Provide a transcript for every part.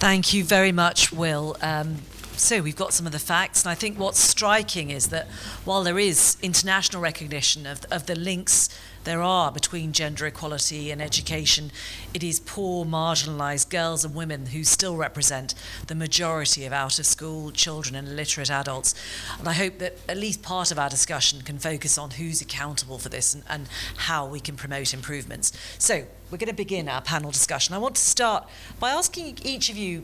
Thank you very much, Will. So we've got some of the facts, and I think what's striking is that while there is international recognition of the links there are between gender equality and education, it is poor, marginalised girls and women who still represent the majority of out-of-school children and illiterate adults. And I hope that at least part of our discussion can focus on who's accountable for this and how we can promote improvements. So we're going to begin our panel discussion. I want to start by asking each of you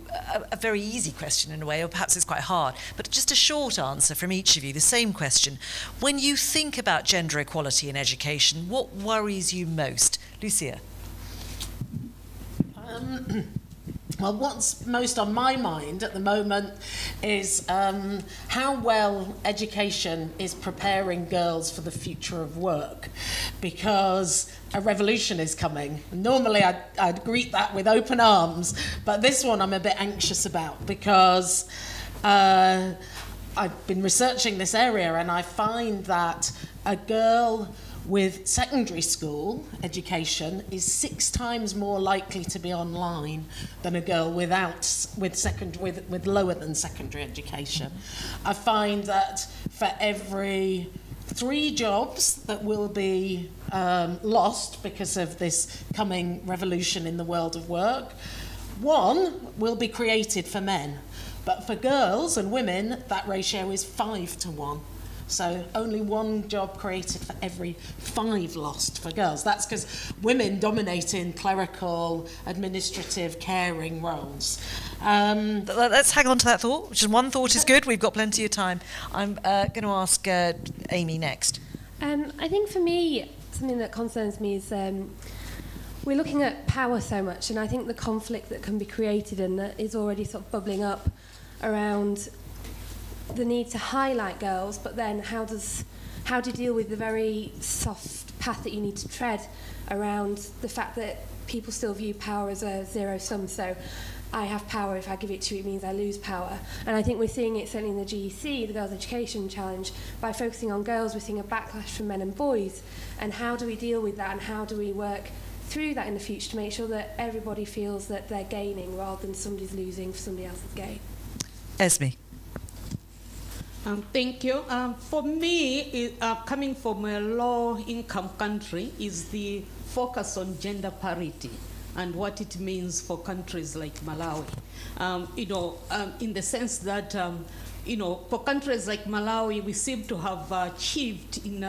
a very easy question in a way, or perhaps it's quite hard, but just a short answer from each of you, the same question. When you think about gender equality in education, what worries you most? Lucia? Well, what's most on my mind at the moment is how well education is preparing girls for the future of work, because a revolution is coming. Normally I'd greet that with open arms, but this one I'm a bit anxious about, because I've been researching this area and I find that a girl with secondary school education is 6 times more likely to be online than a girl with lower than secondary education. I find that for every 3 jobs that will be lost because of this coming revolution in the world of work, 1 will be created for men. But for girls and women, that ratio is 5 to 1. So only 1 job created for every 5 lost for girls. That's because women dominate in clerical, administrative, caring roles. Let's hang on to that thought, which is one thought is good. We've got plenty of time. I'm going to ask Amy next. I think for me, something that concerns me is we're looking at power so much, and I think the conflict that can be created and that is already sort of bubbling up around the need to highlight girls, but then how do you deal with the very soft path that you need to tread around the fact that people still view power as a zero sum. So I have power, if I give it to you, it means I lose power. And I think we're seeing it certainly in the GEC, the Girls' Education Challenge, by focusing on girls, we're seeing a backlash from men and boys. And how do we deal with that, and how do we work through that in the future to make sure that everybody feels that they're gaining rather than somebody's losing for somebody else's gain? Esme. Thank you. For me, coming from a low-income country, is the focus on gender parity and what it means for countries like Malawi. In the sense that, for countries like Malawi, we seem to have achieved in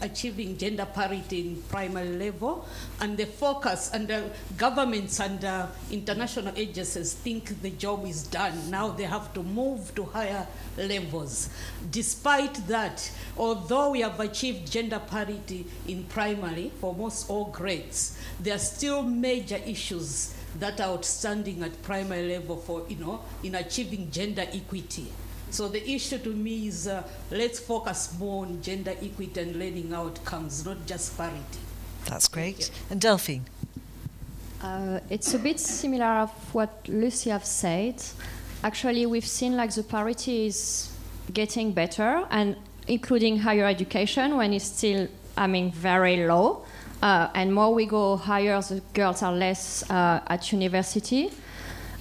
achieving gender parity in primary level, and the focus and the governments and international agencies think the job is done. Now they have to move to higher levels. Despite that, although we have achieved gender parity in primary for most all grades, there are still major issues that are outstanding at primary level for, in achieving gender equity. So the issue to me is let's focus more on gender equity and learning outcomes, not just parity. That's great. And Delphine? It's a bit similar of what Lucy have said. Actually, we've seen like the parity is getting better, and including higher education when it's still, very low. And more we go higher, the girls are less at university.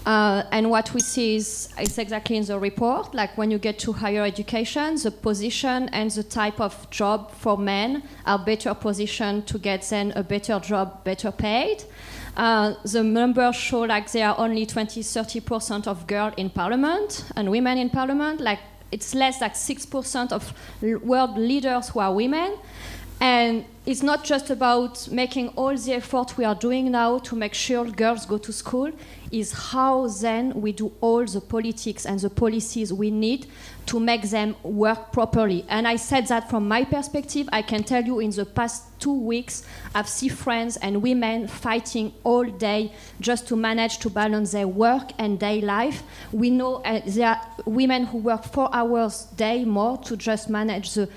And what we see is exactly in the report, like when you get to higher education, the position and the type of job for men are better positioned to get then a better job, better paid. The numbers show like there are only 20-30% of girls in parliament and women in parliament. Like it's less like 6% of world leaders who are women. And it's not just about making all the effort we are doing now to make sure girls go to school, is how then we do all the politics and the policies we need to make them work properly. And I said that from my perspective. I can tell you in the past 2 weeks, I've seen friends and women fighting all day just to manage to balance their work and day life. We know there are women who work 4 hours a day more to just manage the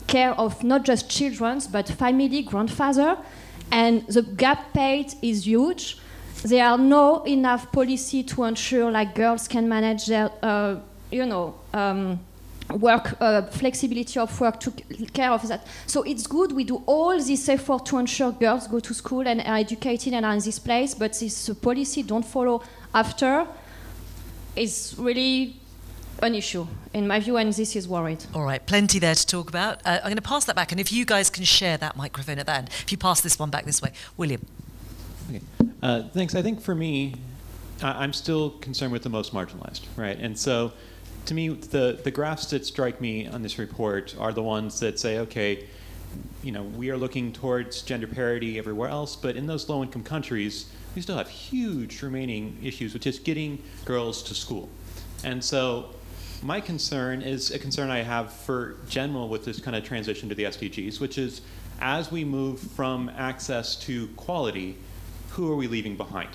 care of not just children, but family, grandfather, and the gap paid is huge. There are no enough policy to ensure like girls can manage their, work, flexibility of work to care of that. So it's good we do all this effort to ensure girls go to school and are educated and are in this place, but this policy don't follow after. is really an issue, in my view, and this is worried. All right, plenty there to talk about. I'm going to pass that back, and if you guys can share that microphone at the end. If you pass this one back this way. William. Okay. Thanks. I think for me, I'm still concerned with the most marginalized, right? And so, to me, the graphs that strike me on this report are the ones that say, okay, you know, we are looking towards gender parity everywhere else, but in those low-income countries, we still have huge remaining issues with just getting girls to school. And so, my concern is a concern I have for general with this kind of transition to the SDGs, which is as we move from access to quality, who are we leaving behind?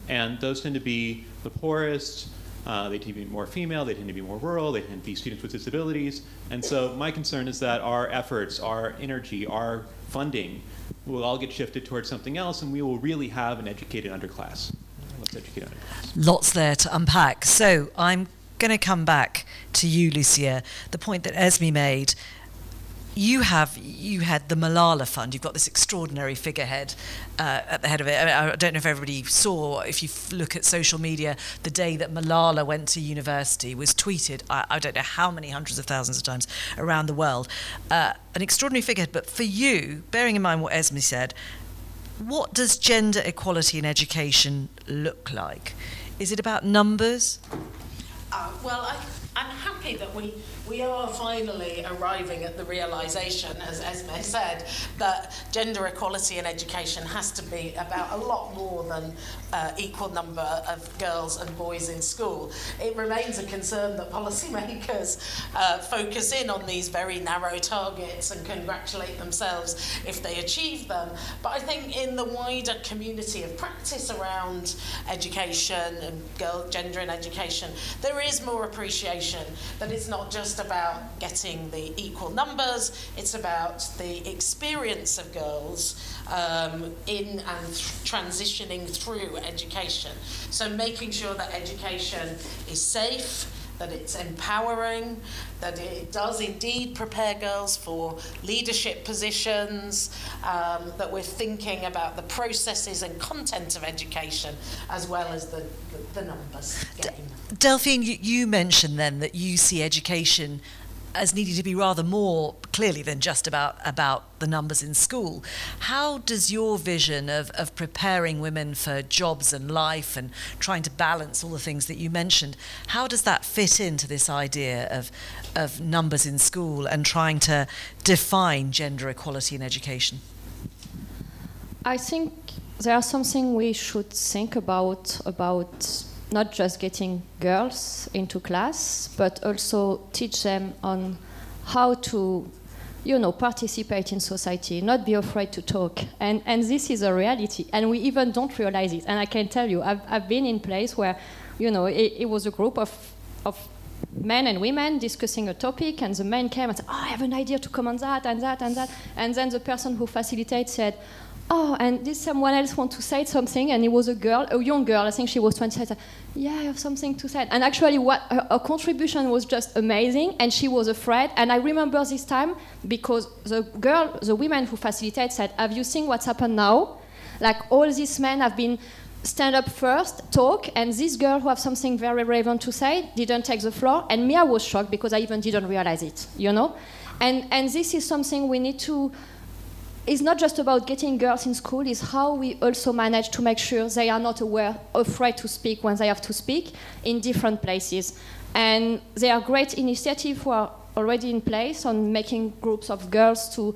And those tend to be the poorest, they tend to be more female, they tend to be more rural, they tend to be students with disabilities. And so my concern is that our efforts, our energy, our funding will all get shifted towards something else, and we will really have an educated underclass. Let's educate underclass. Lots there to unpack. So I'm going to come back to you, Lucia. The point that Esme made, you had the Malala Fund. You've got this extraordinary figurehead at the head of it. I don't know if everybody saw, if you look at social media, the day that Malala went to university was tweeted, I don't know how many hundreds of thousands of times around the world. An extraordinary figurehead. But for you, bearing in mind what Esme said, what does gender equality in education look like? Is it about numbers? Well, I'm happy that we are finally arriving at the realisation, as Esme said, that gender equality in education has to be about a lot more than equal number of girls and boys in school. It remains a concern that policymakers focus in on these very narrow targets and congratulate themselves if they achieve them. But I think in the wider community of practice around education and gender in education, there is more appreciation that it's not just about getting the equal numbers, it's about the experience of girls in and transitioning through education. So making sure that education is safe, that it's empowering, that it does indeed prepare girls for leadership positions, that we're thinking about the processes and content of education as well as the numbers game. Delphine, you mentioned then that you see education as needing to be rather more clearly than just about the numbers in school. How does your vision of preparing women for jobs and life and trying to balance all the things that you mentioned, how does that fit into this idea of numbers in school and trying to define gender equality in education? I think there's something we should think about not just getting girls into class, but also teach them on how to, participate in society, not be afraid to talk. And this is a reality, and we even don't realize it. And I can tell you, I've been in place where, it was a group of men and women discussing a topic, and the man came and said, I have an idea to come on that and that and that. And then the person who facilitates said, and did someone else want to say something? And it was a young girl, I think she was 20, said, yeah, I have something to say. And actually her contribution was just amazing, and she was afraid. And I remember this time because the women who facilitated said, have you seen what's happened now? Like all these men have been stand up first, talk, and this girl who have something very relevant to say didn't take the floor. And me, I was shocked because I even didn't realize it, And this is something we need to. It's not just about getting girls in school, it's how we also manage to make sure they are not afraid to speak when they have to speak in different places. And there are great initiatives who are already in place on making groups of girls to,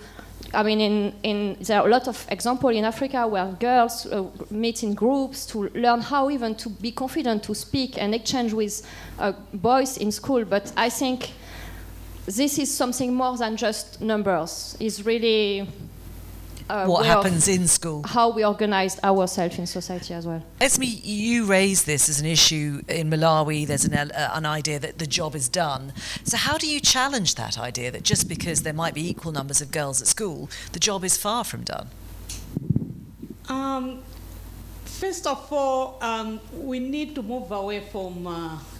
there are a lot of examples in Africa where girls meet in groups to learn how even to be confident to speak and exchange with boys in school. But I think this is something more than just numbers. It's really... what happens in school. How we organize ourselves in society as well. Esme, you raised this as an issue in Malawi. There's an idea that the job is done. So how do you challenge that idea that just because there might be equal numbers of girls at school, the job is far from done? First of all, we need to move away from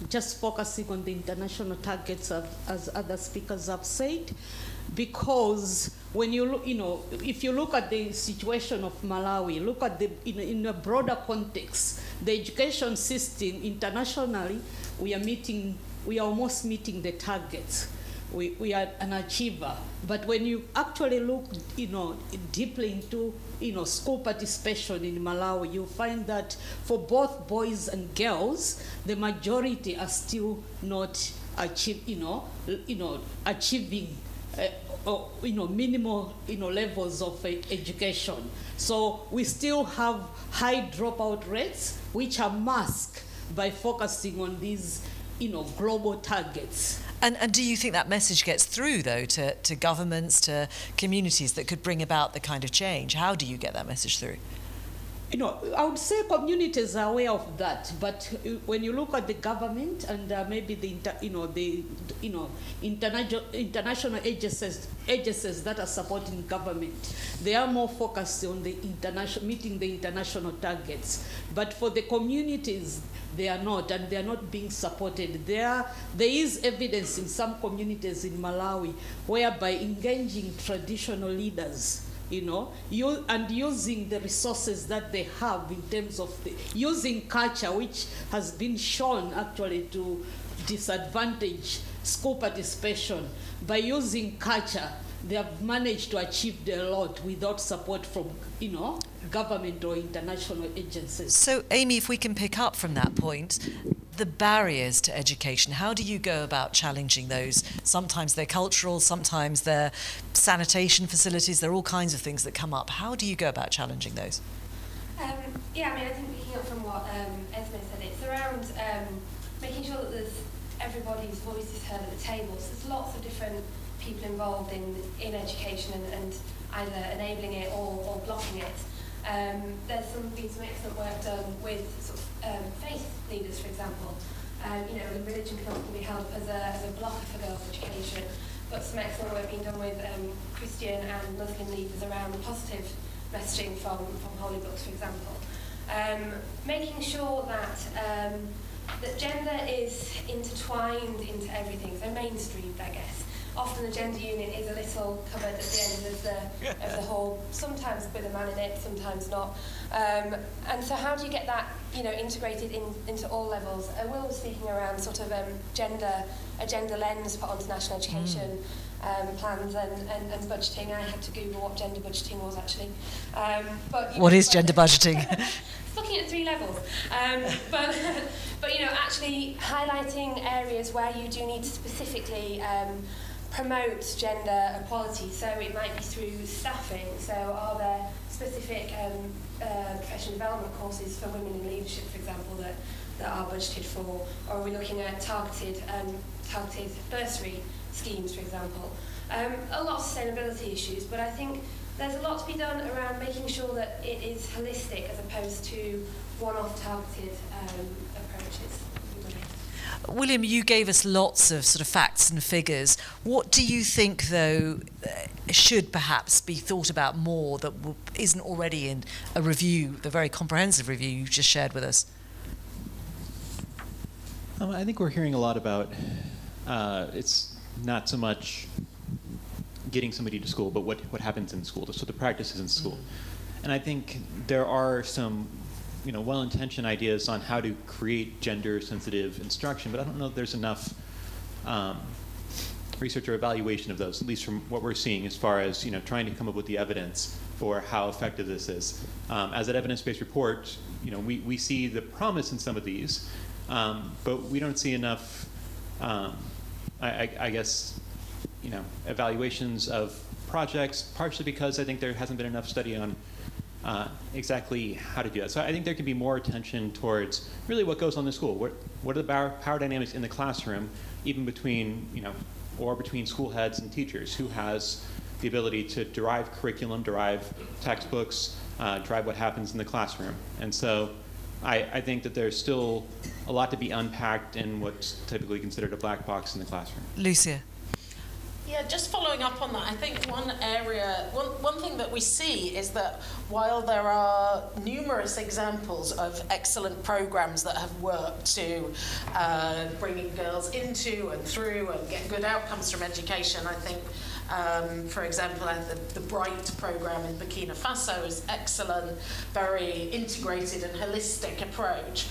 just focusing on the international targets, as other speakers have said, because when you look, if you look at the situation of Malawi, look at in a broader context, the education system internationally, we are almost meeting the targets. We are an achiever. But when you actually look, deeply into, school participation in Malawi, you find that for both boys and girls, the majority are still not achieving minimal, levels of education. So we still have high dropout rates, which are masked by focusing on these, global targets. And do you think that message gets through, though, to governments, to communities that could bring about the kind of change? How do you get that message through? I would say communities are aware of that, but when you look at the government and maybe the international agencies that are supporting government, they are more focused on the meeting the international targets. But for the communities, they are not, and they are not being supported. There is evidence in some communities in Malawi whereby engaging traditional leaders, and using the resources that they have in terms of using culture, which has been shown actually to disadvantage school participation. By using culture, they have managed to achieve a lot without support from, government or international agencies. So, Amy, if we can pick up from that point, the barriers to education, how do you go about challenging those? Sometimes they're cultural, sometimes they're sanitation facilities, there are all kinds of things that come up. How do you go about challenging those? I think picking up from what Esme said, it's around making sure that everybody's voice is heard at the table. So there's lots of different people involved in education and either enabling it or blocking it. There's been some excellent work done with faith leaders, for example. Religion can often be held as a blocker for girls' education, but some excellent work being done with Christian and Muslim leaders around positive messaging from holy books, for example. Making sure that gender is intertwined into everything, so mainstreamed, I guess. Often the gender unit is a little cupboard at the end of the hall, sometimes with a man in it, sometimes not. And so how do you get that, integrated into all levels? Will was speaking around sort of a gender lens put onto national education plans and budgeting. I had to Google what gender budgeting was actually. What is gender budgeting? Looking at 3 levels, but actually highlighting areas where you do need to specifically promote gender equality. So it might be through staffing. So are there specific professional development courses for women in leadership, for example, that are budgeted for? Or are we looking at targeted bursary schemes, for example? A lot of sustainability issues, but I think there's a lot to be done around making sure that it is holistic as opposed to one-off targeted approaches. William, you gave us lots of sort of facts and figures. What do you think, though, should perhaps be thought about more that isn't already in a review, the very comprehensive review you just shared with us? I think we're hearing a lot about it's not so much getting somebody to school, but what happens in school, so the practices in school. And I think there are some well-intentioned ideas on how to create gender-sensitive instruction, but I don't know if there's enough research or evaluation of those, at least from what we're seeing as far as trying to come up with the evidence for how effective this is. As an evidence-based report, we see the promise in some of these, but we don't see enough, I guess, evaluations of projects, partially because I think there hasn't been enough study on exactly how to do that. So I think there can be more attention towards really what goes on in the school. What are the power dynamics in the classroom, even between, or between school heads and teachers? Who has the ability to derive curriculum, derive textbooks, drive what happens in the classroom? And so I think that there's still a lot to be unpacked in what's typically considered a black box in the classroom. Lucia. Yeah, just following up on that, I think one thing that we see is that while there are numerous examples of excellent programs that have worked to bringing girls into and through and get good outcomes from education, I think For example, the Bright program in Burkina Faso is excellent, very integrated and holistic approach.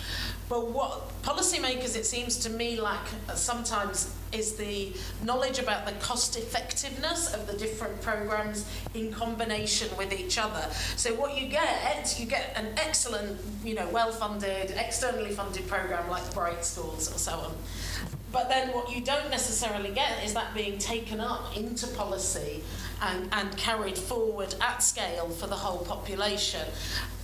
But what policymakers, it seems to me, lack sometimes is the knowledge about the cost effectiveness of the different programs in combination with each other. So what you get an excellent, well-funded, externally funded program like Bright Schools or so on. But then what you don't necessarily get is that being taken up into policy and carried forward at scale for the whole population.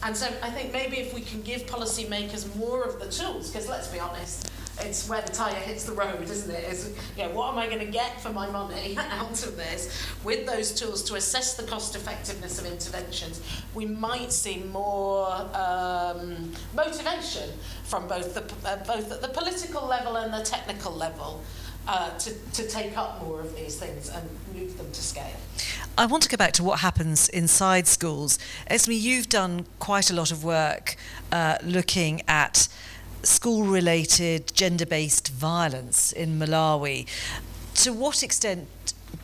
And so I think maybe if we can give policymakers more of the tools, because let's be honest, it's where the tyre hits the road, isn't it? It's, what am I going to get for my money out of this? With those tools to assess the cost effectiveness of interventions, we might see more motivation from both at the political level and the technical level to take up more of these things and move them to scale. I want to go back to what happens inside schools. Esme, you've done quite a lot of work looking at school-related gender-based violence in Malawi. To what extent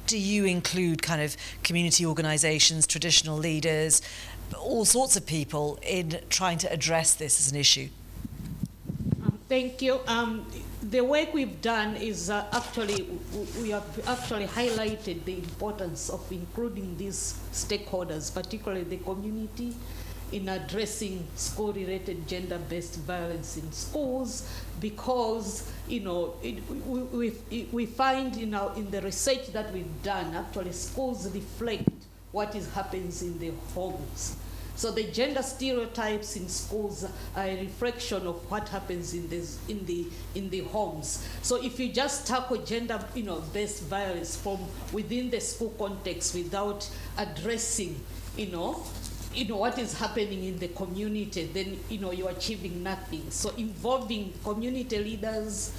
do you include kind of community organisations, traditional leaders, all sorts of people in trying to address this as an issue? Thank you. The work we've done is we have actually highlighted the importance of including these stakeholders, particularly the community, in addressing school-related gender-based violence in schools, because we find in the research that we've done, actually schools reflect what happens in the homes. So the gender stereotypes in schools are a reflection of what happens in the homes. So if you just tackle gender-based violence from within the school context without addressing what is happening in the community, then you're achieving nothing. So involving community leaders,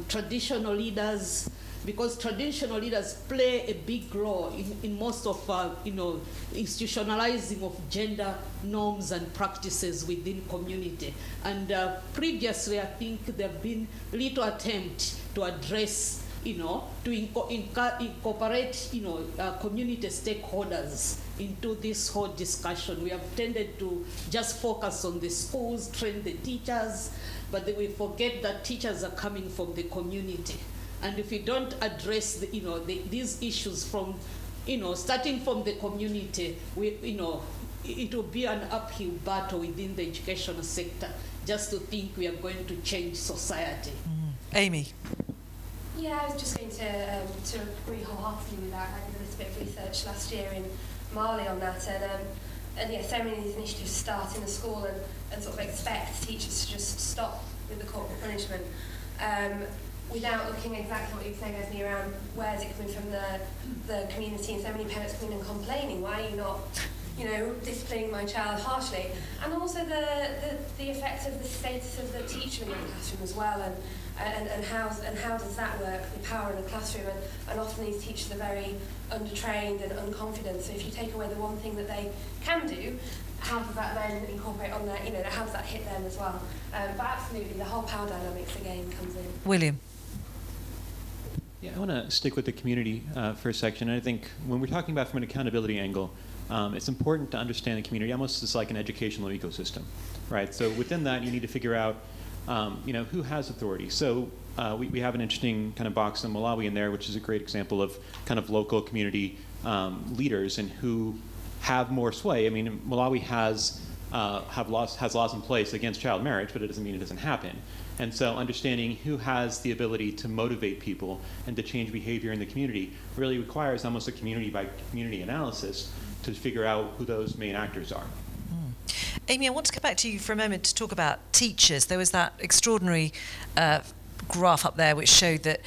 traditional leaders, because traditional leaders play a big role in most of institutionalizing of gender norms and practices within community. And previously, I think there have been little attempt to address, to incorporate, community stakeholders into this whole discussion. We have tended to just focus on the schools, train the teachers, but then we forget that teachers are coming from the community. And if we don't address these issues from, starting from the community, it will be an uphill battle within the educational sector just to think we are going to change society. Amy. Yeah, I was just going to agree wholeheartedly with that. I did a little bit of research last year in Mali on that, and yeah, so many of these initiatives start in a school and sort of expect teachers to just stop with the corporal punishment. Without looking exactly what you were saying, Esme, around where is it coming from the community, and so many parents coming and complaining, why are you not, disciplining my child harshly? And also the effect of the status of the teacher in the classroom as well, and how does that work, the power in the classroom, and often these teachers are very undertrained and unconfident, so if you take away the one thing that they can do, how does that then incorporate on their, how does that hit them as well? But absolutely, the whole power dynamics again comes in. William. Yeah, I want to stick with the community for a section. And I think when we're talking about from an accountability angle, it's important to understand the community almost as like an educational ecosystem, right? So within that, you need to figure out, who has authority. So we have an interesting kind of box in Malawi in there, which is a great example of kind of local community leaders and who have more sway. I mean, Malawi has laws in place against child marriage, but it doesn't mean it doesn't happen. And so understanding who has the ability to motivate people and to change behavior in the community really requires almost a community by community analysis to figure out who those main actors are. Amy, I want to go back to you for a moment to talk about teachers. There was that extraordinary graph up there which showed that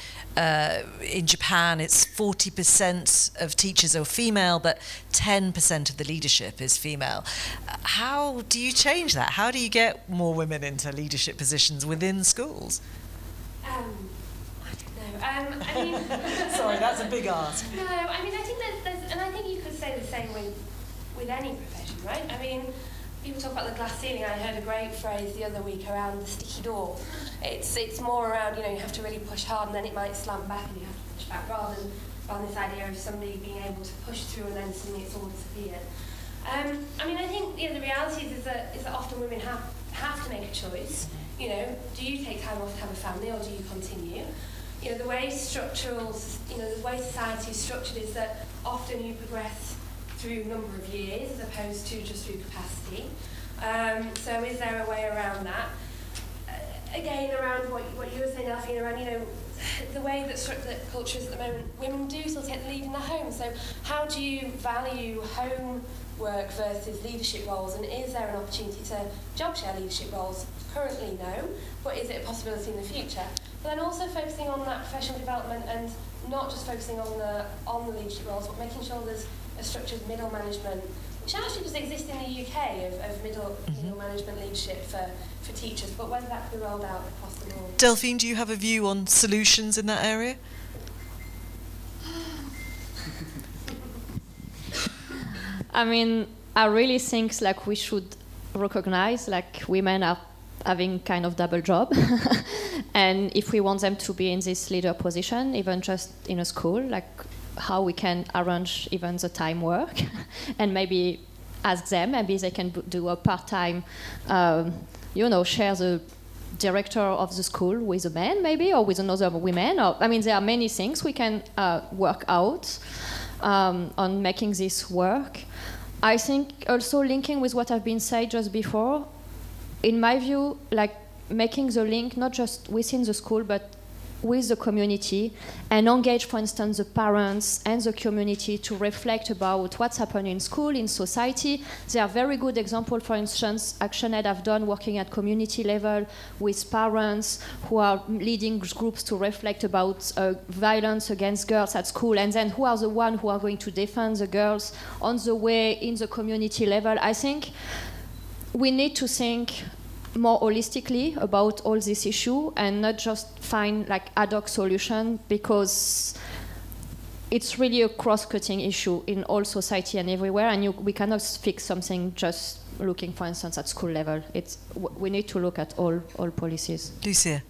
in Japan it's 40% of teachers are female, but 10% of the leadership is female. How do you change that? How do you get more women into leadership positions within schools? I don't know. I mean, sorry, that's a big ask. No, I mean, I think there's, and I think you could say the same with any profession, right? I mean, people talk about the glass ceiling. I heard a great phrase the other week around the sticky door. It's more around, you have to really push hard and then it might slam back and you have to push back rather on this idea of somebody being able to push through and then suddenly it's all disappeared. I mean, I think the reality is that often women have to make a choice. Do you take time off to have a family or do you continue? The way the way society is structured is that often you progress through a number of years as opposed to just through capacity. So is there a way around that? Again, around what you were saying, Delphine, around, the way that culture is at the moment, women do still take the lead in the home. So how do you value home work versus leadership roles, and is there an opportunity to job share leadership roles? Currently, no, but is it a possibility in the future? But then also focusing on that professional development and not just focusing on the leadership roles, but making sure there's a structured middle management, which actually does exist in the UK, of middle management leadership for teachers, but whether that could be rolled out across the board. Delphine, do you have a view on solutions in that area? I mean, I really think we should recognize women are having kind of double job, and if we want them to be in this leader position, even just in a school, how we can arrange even the time work, and maybe ask them, maybe they can do a part-time, share the director of the school with a man, maybe, or with another woman. There are many things we can work out on making this work. I think also linking with what I've been said just before, in my view, making the link not just within the school, but with the community, and engage, for instance, the parents and the community to reflect about what's happening in school, in society. There are very good examples, for instance, ActionAid have done working at community level with parents who are leading groups to reflect about violence against girls at school, and then who are the ones who are going to defend the girls on the way in the community level. I think we need to think more holistically about all this issue and not just find ad hoc solution, because it's really a cross-cutting issue in all society and everywhere, and we cannot fix something just looking, for instance, at school level. We need to look at all policies. Lucia.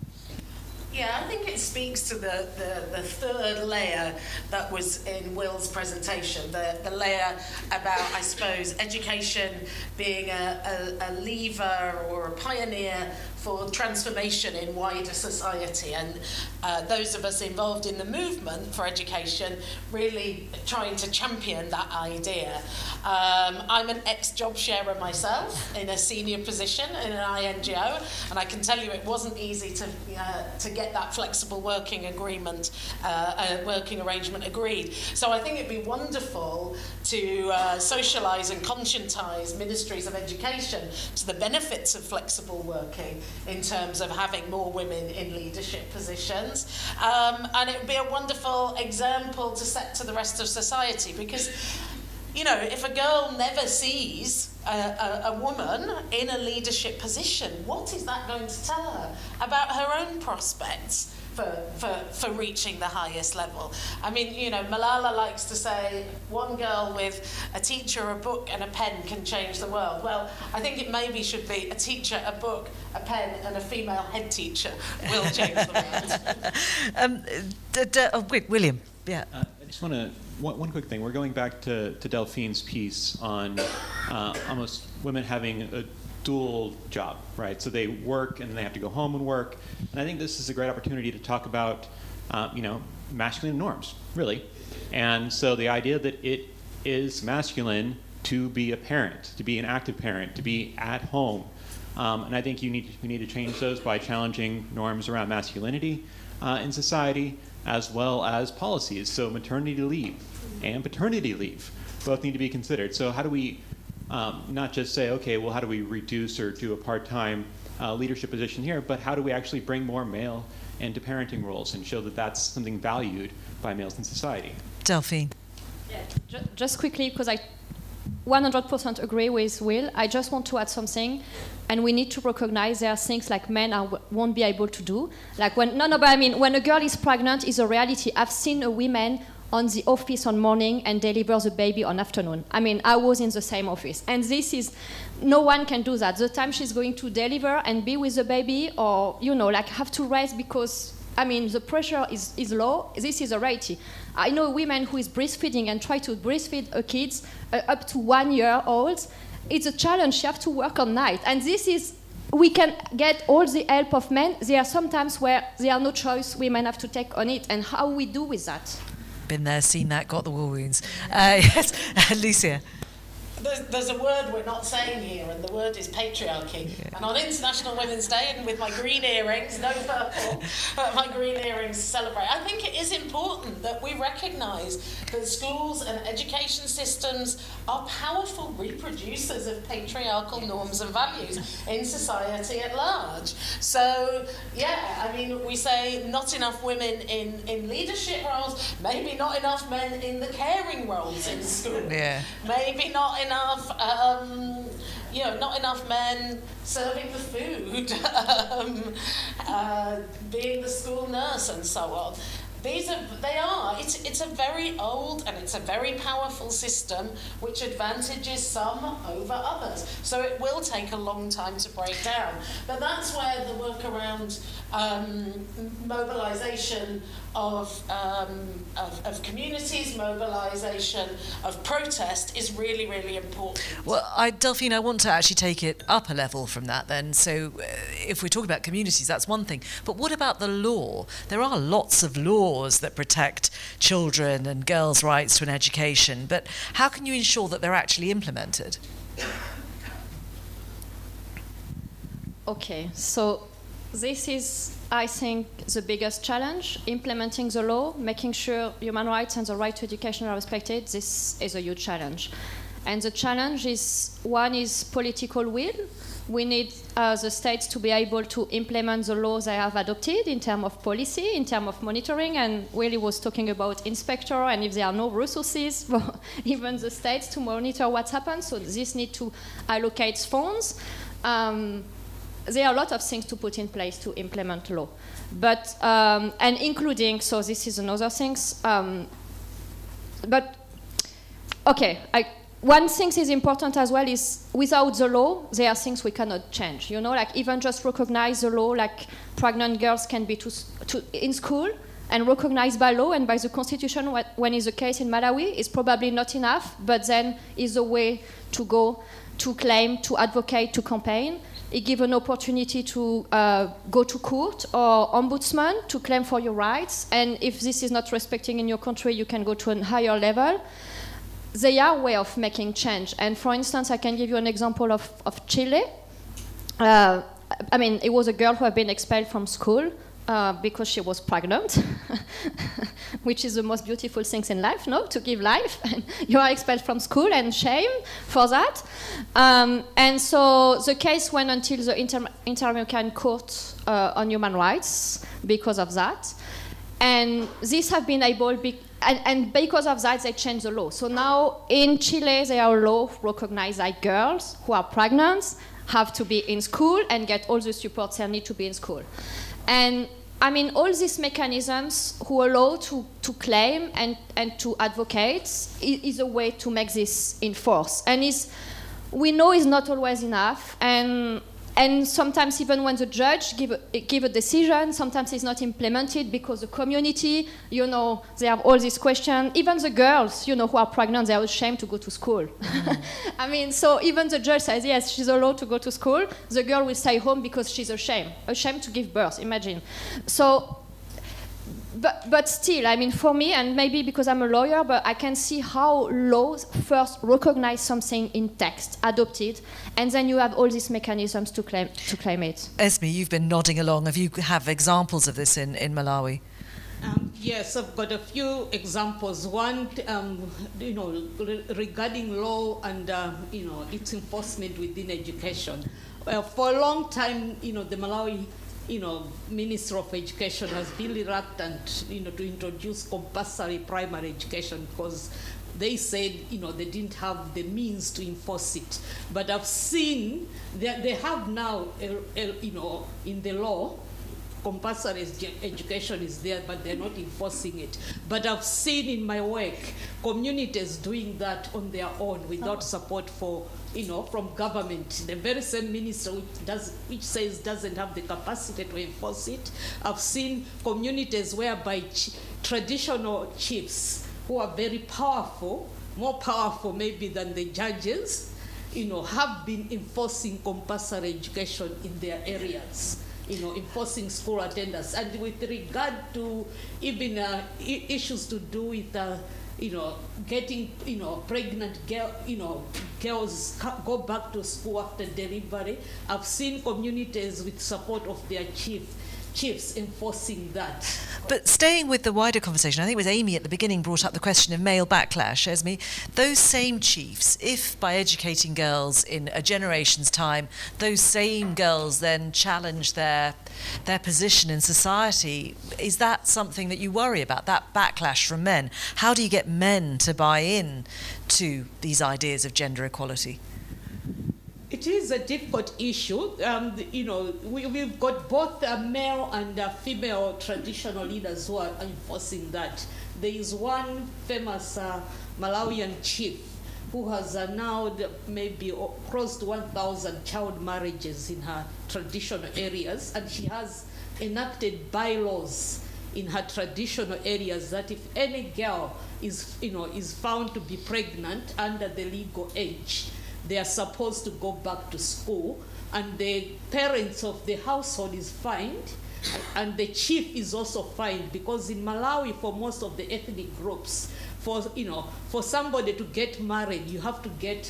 Yeah, I think it speaks to the third layer that was in Will's presentation, the layer about, I suppose, education being a lever or a pioneer for transformation in wider society, and those of us involved in the movement for education really trying to champion that idea. I'm an ex-job sharer myself in a senior position in an INGO, and I can tell you it wasn't easy to get that flexible working arrangement agreed. So I think it'd be wonderful to socialise and conscientise ministries of education to the benefits of flexible working in terms of having more women in leadership positions. And it would be a wonderful example to set to the rest of society, because if a girl never sees a woman in a leadership position, what is that going to tell her about her own prospects for reaching the highest level? Malala likes to say, one girl with a teacher, a book and a pen can change the world. Well, I think it maybe should be a teacher, a book, a pen and a female head teacher will change the world. William, yeah. I just want to, one quick thing. We're going back to Delphine's piece on almost women having a dual job, right? So they work and they have to go home and work. And I think this is a great opportunity to talk about, masculine norms, really. And so the idea that it is masculine to be a parent, to be an active parent, to be at home. And I think we need to change those by challenging norms around masculinity in society, as well as policies. So maternity leave and paternity leave both need to be considered. So how do we not just say, okay, well, how do we reduce or do a part-time leadership position here, but how do we actually bring more male into parenting roles and show that that's something valued by males in society? Delphine. Yeah, just quickly, because I 100% agree with Will. I just want to add something, and we need to recognize there are things men won't be able to do. When a girl is pregnant is a reality. I've seen a woman on the office on morning and deliver the baby on afternoon. I was in the same office. And this is, no one can do that. The time she's going to deliver and be with the baby, or, have to rest because I mean, the pressure is low. This is a reality. I know women who is breastfeeding and try to breastfeed a kids up to 1 year old. It's a challenge. You have to work on night. And this is, we can get all the help of men. There are some times where there are no choice. Women have to take on it. And how we do with that? Been there, seen that, got the war wounds. Yes, Lucia. There's a word we're not saying here, and the word is patriarchy. Yeah. And on International Women's Day, and with my green earrings, no purple, my green earrings to celebrate, I think it is important that we recognise that schools and education systems are powerful reproducers of patriarchal norms and values in society at large. So, yeah, I mean, we say not enough women in leadership roles, maybe not enough men in the caring roles in school, maybe not enough, not enough men serving the food, being the school nurse and so on. It's a very old and it's a very powerful system which advantages some over others. So it will take a long time to break down. But that's where the work around mobilisation of communities, mobilisation of protest is really, really important. Well, Delphine, I want to actually take it up a level from that then. So if we're talking about communities, that's one thing. But what about the law? There are lots of laws that protect children and girls' rights to an education, but how can you ensure that they're actually implemented? Okay, so this is, I think, the biggest challenge, implementing the law, making sure human rights and the right to education are respected. This is a huge challenge. And the challenge is, one is political will. We need the states to be able to implement the laws they have adopted in terms of policy, in terms of monitoring, and Willie was talking about inspector, and if there are no resources for even the states to monitor what's happened, so this need to allocate funds. There are a lot of things to put in place to implement law, but and including, so this is another things. But okay, one thing is important as well is without the law, there are things we cannot change. You know, like even just recognize the law, like pregnant girls can be in school and recognized by law and by the constitution. When is the case in Malawi, is probably not enough, but then is a way to go to claim, to advocate, to campaign. It gives an opportunity to go to court or ombudsman to claim for your rights. And if this is not respecting in your country, you can go to a higher level. They are a way of making change. And for instance, I can give you an example of Chile. I mean, it was a girl who had been expelled from school because she was pregnant, which is the most beautiful things in life, no? To give life. And you are expelled from school, and shame for that. And so the case went until the Inter-American Court on Human Rights because of that. And this have been able, and because of that, they changed the law. So now in Chile, there are laws recognized that girls who are pregnant have to be in school and get all the support they need to be in school. And I mean, all these mechanisms who allow to claim and to advocate is a way to make this enforce. And we know it's not always enough. And sometimes even when the judge give a decision, sometimes it's not implemented because the community, you know, they have all these questions. Even the girls, you know, who are pregnant, they are ashamed to go to school. I mean, so even the judge says, yes, she's allowed to go to school. The girl will stay home because she's ashamed to give birth, imagine. So, but still, I mean, for me, and maybe because I'm a lawyer, but I can see how laws first recognize something in text, adopted, and then you have all these mechanisms to claim it. Esme, you've been nodding along. Have examples of this in Malawi? Yes, I've got a few examples. One, regarding law and its enforcement within education. For a long time, the Malawi Minister of Education has been reluctant, to introduce compulsory primary education because they said, they didn't have the means to enforce it. But I've seen that they have now, in the law, compulsory education is there, but they're not enforcing it. But I've seen in my work communities doing that on their own without support for, from government. The very same minister which says doesn't have the capacity to enforce it. I've seen communities whereby traditional chiefs who are very powerful, more powerful maybe than the judges, have been enforcing compulsory education in their areas, enforcing school attendance. And with regard to even issues to do with, getting, pregnant girls go back to school after delivery, I've seen communities with support of their chiefs enforcing that. But staying with the wider conversation, I think it was Amy at the beginning brought up the question of male backlash. Esme, those same chiefs, if by educating girls in a generation's time, those same girls then challenge their position in society, is that something that you worry about, that backlash from men? How do you get men to buy in to these ideas of gender equality? It is a difficult issue. We've got both male and female traditional leaders who are enforcing that. There is one famous Malawian chief who has now maybe crossed 1,000 child marriages in her traditional areas, and she has enacted bylaws in her traditional areas that if any girl is found to be pregnant under the legal age, they are supposed to go back to school, and the parents of the household is fined, and the chief is also fined, because in Malawi, for most of the ethnic groups, for somebody to get married, you have to get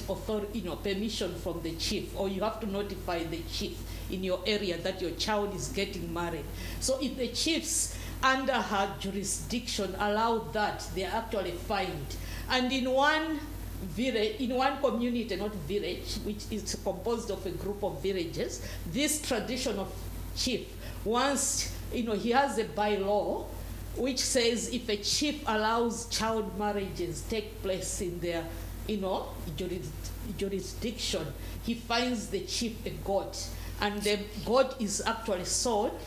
permission from the chief, or you have to notify the chief in your area that your child is getting married. So if the chiefs under her jurisdiction allow that, they are actually fined. And in one village, in one community, not village, which is composed of a group of villages, this traditional chief, once, he has a bylaw which says if a chief allows child marriages take place in their, jurisdiction, he fines the chief a goat, and the goat is actually sold.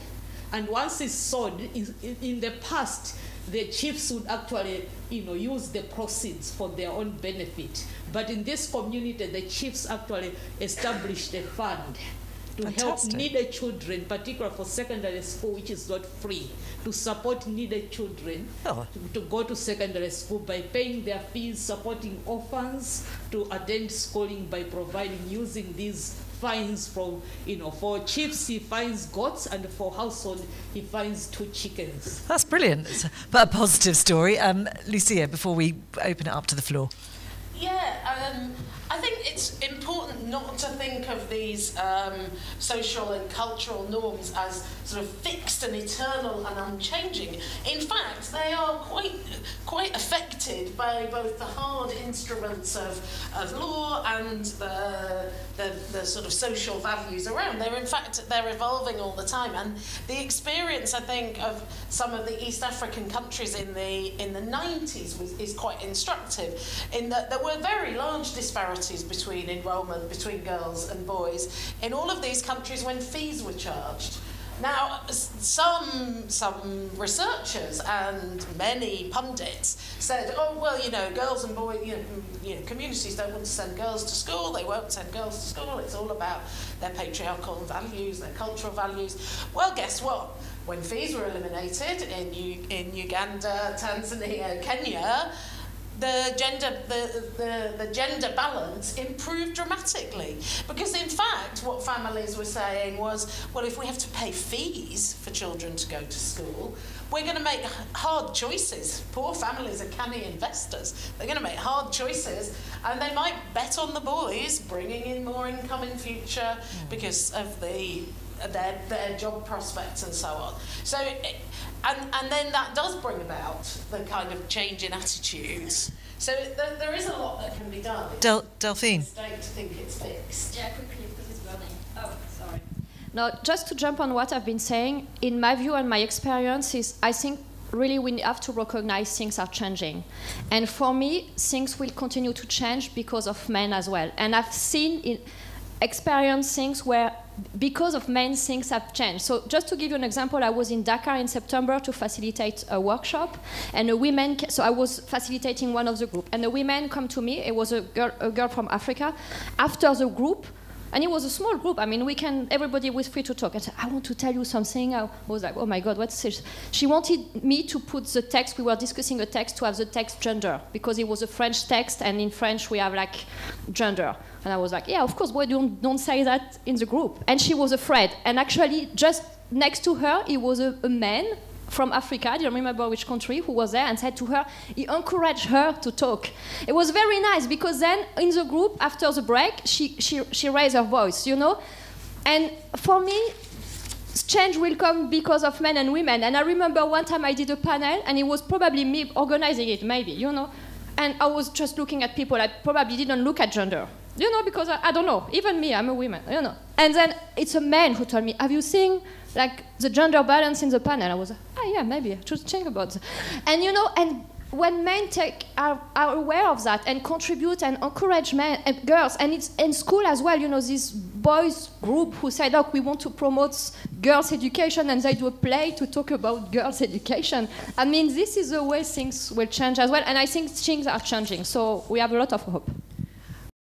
And once it's sold, in the past, the chiefs would actually, use the proceeds for their own benefit. But in this community, the chiefs actually established a fund to help needy children, particularly for secondary school, which is not free, to support needy children to go to secondary school by paying their fees, supporting orphans to attend schooling by using these fines from, for chiefs he fines goats, and for household he fines 2 chickens. That's brilliant. It's a positive story. Lucia, before we open it up to the floor. Yeah, I think it's important not to think of these social and cultural norms as sort of fixed and eternal and unchanging. In fact, they are quite affected by both the hard instruments of law and the sort of social values around. They're evolving all the time, and the experience, I think, of some of the East African countries in the 90s is quite instructive, in that there were very large disparities between enrolment between girls and boys in all of these countries when fees were charged. Now, some researchers and many pundits said, oh, well, girls and boys, communities don't want to send girls to school, they won't send girls to school, it's all about their patriarchal values, their cultural values. Well, guess what? When fees were eliminated in Uganda, Tanzania, Kenya, the gender balance improved dramatically, because in fact what families were saying was, well, if we have to pay fees for children to go to school, we're going to make hard choices. Poor families are canny investors. They're going to make hard choices, and they might bet on the boys bringing in more income in future because of their job prospects and so on. So and then that does bring about the kind of change in attitudes. So there is a lot that can be done. Delphine. It's a mistake to think it's fixed. Yeah, quickly, because it's running. Oh, sorry. No, just to jump on what I've been saying, in my view and my experience is, I think really we have to recognize things are changing. And for me, things will continue to change because of men as well. And I've seen experience things where, because of men, things have changed. So just to give you an example, I was in Dakar in September to facilitate a workshop, and a women, so I was facilitating one of the group, and the women come to me. It was a girl from Africa. After the group, and it was a small group. I mean, everybody was free to talk. I said, I want to tell you something. I was like, oh my God, what's this? She wanted me to put the text, we were discussing a text, to have the text gender, because it was a French text, and in French we have like gender. And I was like, yeah, of course, boy, don't say that in the group. And she was afraid. And actually, just next to her, it was a man from Africa, I don't remember which country, who was there and said to her, he encouraged her to talk. It was very nice, because then in the group, after the break, she raised her voice, you know? And for me, change will come because of men and women. And I remember one time I did a panel, and it was probably me organizing it, maybe, you know? And I was just looking at people. I probably didn't look at gender, you know, because I don't know. Even me, I'm a woman, you know. And then it's a man who told me, have you seen like the gender balance in the panel? I was like, oh yeah, maybe I should think about that. And you know, and when men are aware of that and contribute and encourage men and girls, and it's in school as well, you know, this boys group who said, look, we want to promote girls' education, and they do a play to talk about girls' education. I mean, this is the way things will change as well, and I think things are changing, so we have a lot of hope.